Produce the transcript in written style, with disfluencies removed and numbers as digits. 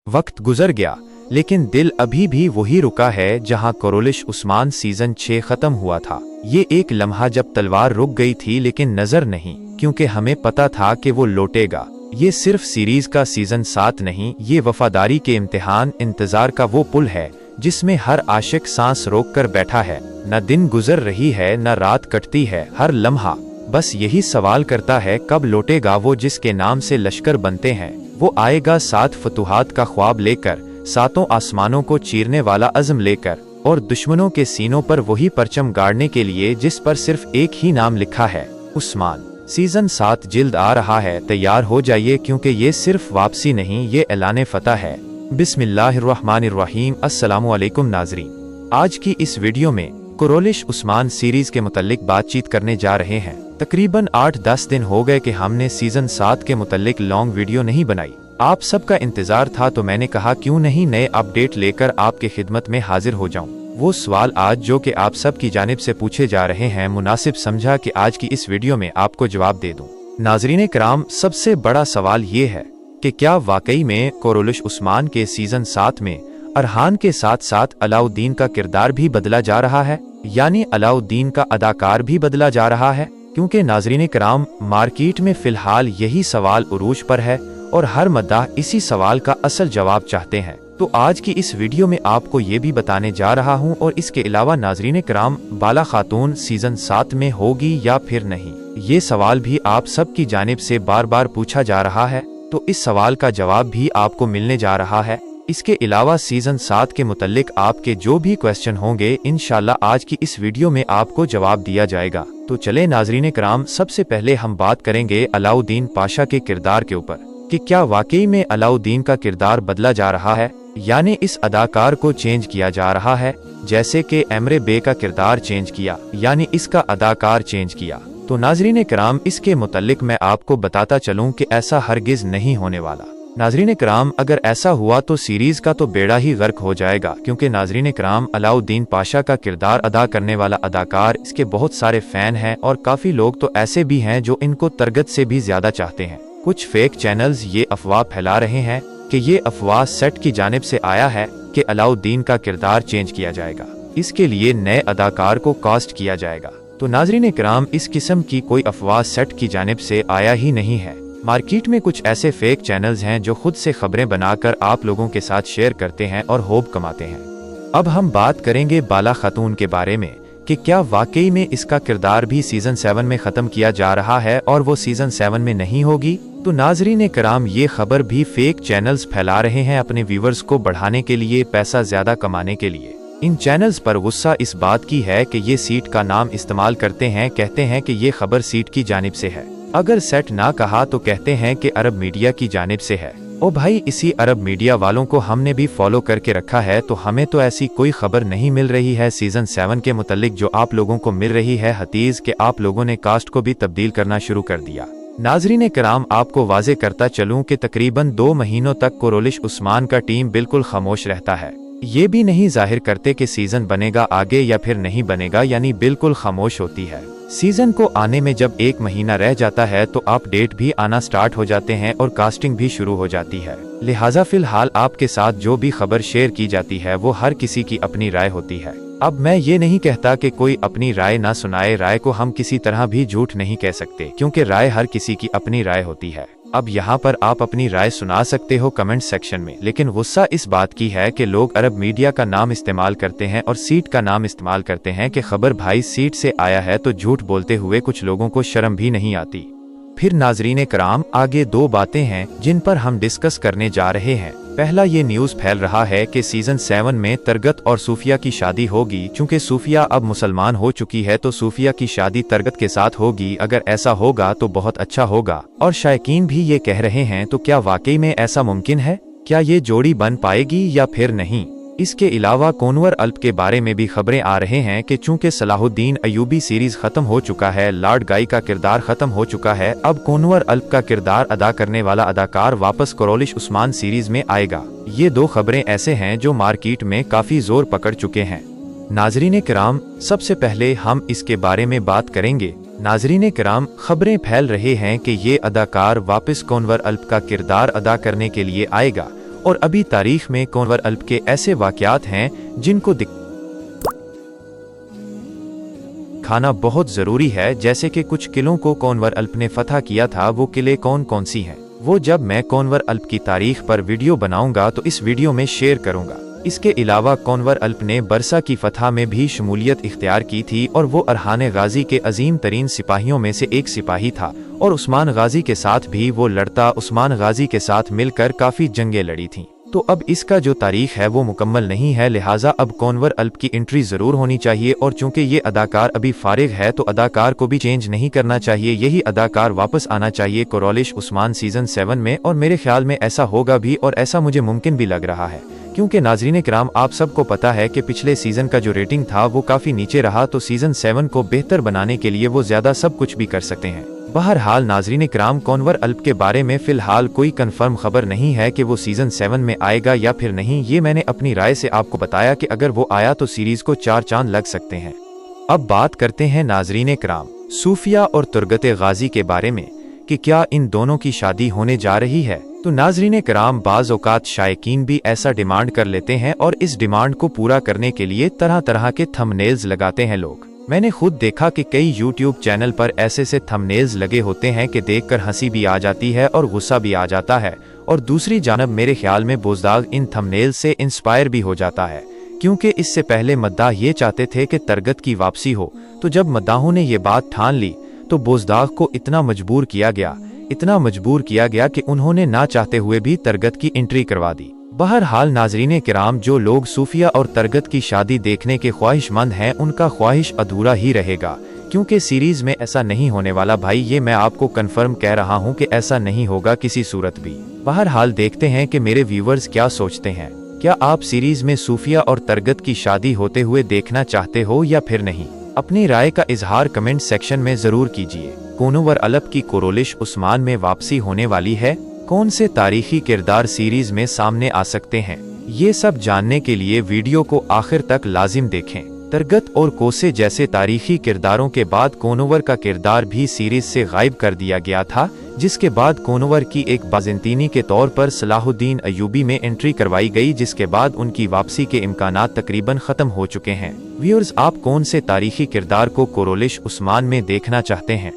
वक्त गुजर गया, लेकिन दिल अभी भी वही रुका है जहां कुरोलिश उस्मान सीजन 6 खत्म हुआ था। ये एक लम्हा जब तलवार रुक गई थी, लेकिन नजर नहीं, क्योंकि हमें पता था कि वो लौटेगा। ये सिर्फ सीरीज का सीजन 7 नहीं, ये वफादारी के इम्तिहान, इंतजार का वो पुल है जिसमें हर आशिक सांस रोक कर बैठा है। न दिन गुजर रही है, न रात कटती है, हर लम्हा बस यही सवाल करता है, कब लौटेगा वो जिसके नाम से लश्कर बनते हैं। वो आएगा 7 फतूहात का ख्वाब लेकर, 7 आसमानों को चीरने वाला अज़्म लेकर, और दुश्मनों के सीनों पर वही परचम गाड़ने के लिए जिस पर सिर्फ एक ही नाम लिखा है, उस्मान। सीजन 7 जिल्द आ रहा है, तैयार हो जाइए, क्योंकि ये सिर्फ वापसी नहीं, ये ऐलान फतह है। बिस्मिल्लाहिर्रहमानिर्रहीम। अस्सलामु अलैकुम नाज़रीन, आज की इस वीडियो में कुरोलिश उस्मान सीरीज के मुतल्लिक बातचीत करने जा रहे हैं। तकरीबन 8-10 दिन हो गए कि हमने सीजन 7 के मुतल्लिक लॉन्ग वीडियो नहीं बनाई। आप सबका इंतजार था, तो मैंने कहा क्यों नहीं नए अपडेट लेकर आपके खिदमत में हाजिर हो जाऊं। वो सवाल आज जो कि आप सब की जानिब से पूछे जा रहे हैं, मुनासिब समझा कि आज की इस वीडियो में आपको जवाब दे दूं। नाजरीन कराम, सबसे बड़ा सवाल ये है कि क्या वाकई में कुरोलिश उस्मान के सीजन 7 में अरहान के साथ साथ अलाउद्दीन का किरदार भी बदला जा रहा है, यानी अलाउद्दीन का अदाकार भी बदला जा रहा है? क्योंकि नाजरीन कराम, मार्केट में फिलहाल यही सवाल उरूज पर है और हर मद्दाह इसी सवाल का असल जवाब चाहते हैं। तो आज की इस वीडियो में आपको ये भी बताने जा रहा हूँ, और इसके अलावा नाजरीन कराम, बाला खातून सीजन 7 में होगी या फिर नहीं, ये सवाल भी आप सब की जानिब से बार बार पूछा जा रहा है, तो इस सवाल का जवाब भी आपको मिलने जा रहा है। इसके अलावा सीजन 7 के मुतल्लिक आपके जो भी क्वेश्चन होंगे, इंशाल्लाह आज की इस वीडियो में आपको जवाब दिया जाएगा। तो चले नाजरीन कराम, सबसे पहले हम बात करेंगे अलाउद्दीन पाशा के किरदार के ऊपर कि क्या वाकई में अलाउद्दीन का किरदार बदला जा रहा है, यानी इस अदाकार को चेंज किया जा रहा है, जैसे कि एमरे बे का किरदार चेंज किया, यानी इसका अदाकार चेंज किया। तो नाजरीन कराम, इसके मुतल्लिक मैं आपको बताता चलूं कि ऐसा हरगिज नहीं होने वाला। नाजरीन कराम, अगर ऐसा हुआ तो सीरीज का तो बेड़ा ही गर्क हो जाएगा, क्योंकि नाजरीन कराम, अलाउद्दीन पाशा का किरदार अदा करने वाला अदाकार, इसके बहुत सारे फैन हैं और काफी लोग तो ऐसे भी हैं जो इनको तरगत से भी ज्यादा चाहते हैं। कुछ फेक चैनल्स ये अफवाह फैला रहे हैं कि ये अफवाह सेट की जानिब से आया है कि अलाउद्दीन का किरदार चेंज किया जाएगा, इसके लिए नए अदाकार को कास्ट किया जाएगा। तो नाजरीन कराम, इस किस्म की कोई अफवाह सेट की जानिब से आया ही नहीं है। मार्केट में कुछ ऐसे फेक चैनल्स हैं जो खुद से खबरें बनाकर आप लोगों के साथ शेयर करते हैं और होप कमाते हैं। अब हम बात करेंगे बाला खातून के बारे में कि क्या वाकई में इसका किरदार भी सीजन 7 में खत्म किया जा रहा है और वो सीजन 7 में नहीं होगी। तो नाजरीन कराम, ये खबर भी फेक चैनल्स फैला रहे हैं अपने व्यूवर्स को बढ़ाने के लिए, पैसा ज्यादा कमाने के लिए। इन चैनल्स पर गुस्सा इस बात की है कि ये सीट का नाम इस्तेमाल करते हैं, कहते हैं कि ये खबर सीट की जानिब से है। अगर सेट ना कहा तो कहते हैं कि अरब मीडिया की जानिब से है। ओ भाई, इसी अरब मीडिया वालों को हमने भी फॉलो करके रखा है, तो हमें तो ऐसी कोई खबर नहीं मिल रही है सीजन 7 के मुतल्लिक जो आप लोगों को मिल रही है। हतीज के आप लोगों ने कास्ट को भी तब्दील करना शुरू कर दिया। नाजरीन कराम, आपको वाजे करता चलूं कि तकरीबन 2 महीनों तक कुरोलिश उस्मान का टीम बिल्कुल खामोश रहता है। ये भी नहीं जाहिर करते कि सीजन बनेगा आगे या फिर नहीं बनेगा, यानी बिल्कुल खामोश होती है। सीजन को आने में जब 1 महीना रह जाता है तो अपडेट भी आना स्टार्ट हो जाते हैं और कास्टिंग भी शुरू हो जाती है। लिहाजा फिलहाल आपके साथ जो भी खबर शेयर की जाती है वो हर किसी की अपनी राय होती है। अब मैं ये नहीं कहता कि कोई अपनी राय ना सुनाए, राय को हम किसी तरह भी झूठ नहीं कह सकते, क्योंकि राय हर किसी की अपनी राय होती है। अब यहाँ पर आप अपनी राय सुना सकते हो कमेंट सेक्शन में, लेकिन गुस्सा इस बात की है कि लोग अरब मीडिया का नाम इस्तेमाल करते हैं और सीट का नाम इस्तेमाल करते हैं कि खबर भाई सीट से आया है, तो झूठ बोलते हुए कुछ लोगों को शर्म भी नहीं आती। फिर नाजरीन कराम, आगे 2 बातें हैं जिन पर हम डिस्कस करने जा रहे हैं। पहला, ये न्यूज़ फैल रहा है कि सीजन 7 में तरगत और सूफिया की शादी होगी। चूंकि सूफिया अब मुसलमान हो चुकी है तो सूफिया की शादी तरगत के साथ होगी। अगर ऐसा होगा तो बहुत अच्छा होगा, और शायकीन भी ये कह रहे हैं, तो क्या वाकई में ऐसा मुमकिन है? क्या ये जोड़ी बन पाएगी या फिर नहीं? इसके अलावा कोनवर अल्प के बारे में भी खबरें आ रहे हैं कि चूंकि सलाहुद्दीन अयूबी सीरीज खत्म हो चुका है, लॉर्ड गाई का किरदार खत्म हो चुका है, अब कोनवर अल्प का किरदार अदा करने वाला अदाकार वापस कुरोलिश उस्मान सीरीज में आएगा। ये 2 खबरें ऐसे हैं जो मार्केट में काफी जोर पकड़ चुके हैं। नाजरीन किराम, सबसे पहले हम इसके बारे में बात करेंगे। नाजरीन किराम, खबरें फैल रहे हैं कि ये अदाकार वापस कोनवर अल्प का किरदार अदा करने के लिए आएगा और अभी तारीख में कोनवर अल्प के ऐसे वाकयात हैं जिनको दिखाना बहुत जरूरी है, जैसे कि कुछ किलों को कोनवर अल्प ने फतह किया था। वो किले कौन कौन सी हैं, वो जब मैं कोनवर अल्प की तारीख पर वीडियो बनाऊंगा तो इस वीडियो में शेयर करूंगा। इसके अलावा कोनवर अल्प ने बरसा की फतह में भी शमूलियत इख्तियार की थी और वो अरहान गाजी के अजीम तरीन सिपाहियों में से एक सिपाही था और उस्मान गाजी के साथ भी वो लड़ता उस्मान गाजी के साथ मिलकर काफी जंगें लड़ी थीं। तो अब इसका जो तारीख है वो मुकम्मल नहीं है, लिहाजा अब कोनवर अल्प की एंट्री जरूर होनी चाहिए। और चूंकि ये अदाकार अभी फारिग है तो अदाकार को भी चेंज नहीं करना चाहिए, यही अदाकार वापस आना चाहिए कोरोलिश उस्मान सीजन 7 में। और मेरे ख्याल में ऐसा होगा भी और ऐसा मुझे मुमकिन भी लग रहा है, क्योंकि नाजरीन किराम आप सबको पता है कि पिछले सीजन का जो रेटिंग था वो काफी नीचे रहा, तो सीजन 7 को बेहतर बनाने के लिए वो ज्यादा सब कुछ भी कर सकते हैं। बहरहाल नाजरीन किराम, कोनवर अल्प के बारे में फिलहाल कोई कंफर्म खबर नहीं है कि वो सीजन 7 में आएगा या फिर नहीं। ये मैंने अपनी राय से आपको बताया कि अगर वो आया तो सीरीज को 4 चांद लग सकते हैं। अब बात करते हैं नाजरीन किराम सूफिया और तुरगत गाजी के बारे में कि क्या इन दोनों की शादी होने जा रही है। तो नाजरीन किराम, बाज़ औक़ात शायकीन भी ऐसा डिमांड कर लेते हैं और इस डिमांड को पूरा करने के लिए तरह तरह के थंबनेल्स लगाते हैं लोग। मैंने खुद देखा कि कई YouTube चैनल पर ऐसे थंबनेल्स लगे होते हैं कि देखकर हंसी भी आ जाती है और गुस्सा भी आ जाता है। और दूसरी जानब मेरे ख्याल में बोजदाग इन थंबनेल्स से इंस्पायर भी हो जाता है, क्योंकि इससे पहले मद्दाह ये चाहते थे कि तरगत की वापसी हो। तो जब मद्दाहों ने ये बात ठान ली तो बोजदाग को इतना मजबूर किया गया कि उन्होंने ना चाहते हुए भी तरगत की एंट्री करवा दी। बहरहाल नाजरीन किराम, जो लोग सूफिया और तरगत की शादी देखने के ख्वाहिशमंद हैं उनका ख्वाहिश अधूरा ही रहेगा, क्योंकि सीरीज में ऐसा नहीं होने वाला भाई। ये मैं आपको कंफर्म कह रहा हूँ कि ऐसा नहीं होगा किसी सूरत भी। बहरहाल देखते हैं कि मेरे व्यूवर्स क्या सोचते हैं। क्या आप सीरीज में सूफिया और तरगत की शादी होते हुए देखना चाहते हो या फिर नहीं? अपनी राय का इजहार कमेंट सेक्शन में जरूर कीजिए। कोनवर अल्प की कोरोलिश उस्मान में वापसी होने वाली है? कौन से तारीखी किरदार सीरीज में सामने आ सकते हैं? ये सब जानने के लिए वीडियो को आखिर तक लाजिम देखें। तरगत और कोसे जैसे तारीखी किरदारों के बाद कोनवर का किरदार भी सीरीज से गायब कर दिया गया था, जिसके बाद कोनवर की एक बाज़ंतीनी के तौर पर सलाहुद्दीन अयूबी में एंट्री करवाई गई, जिसके बाद उनकी वापसी के इम्कानात तकरीबन खत्म हो चुके हैं। व्यूअर्स, आप कौन से तारीखी किरदार को कोरोलिश उस्मान में देखना चाहते हैं?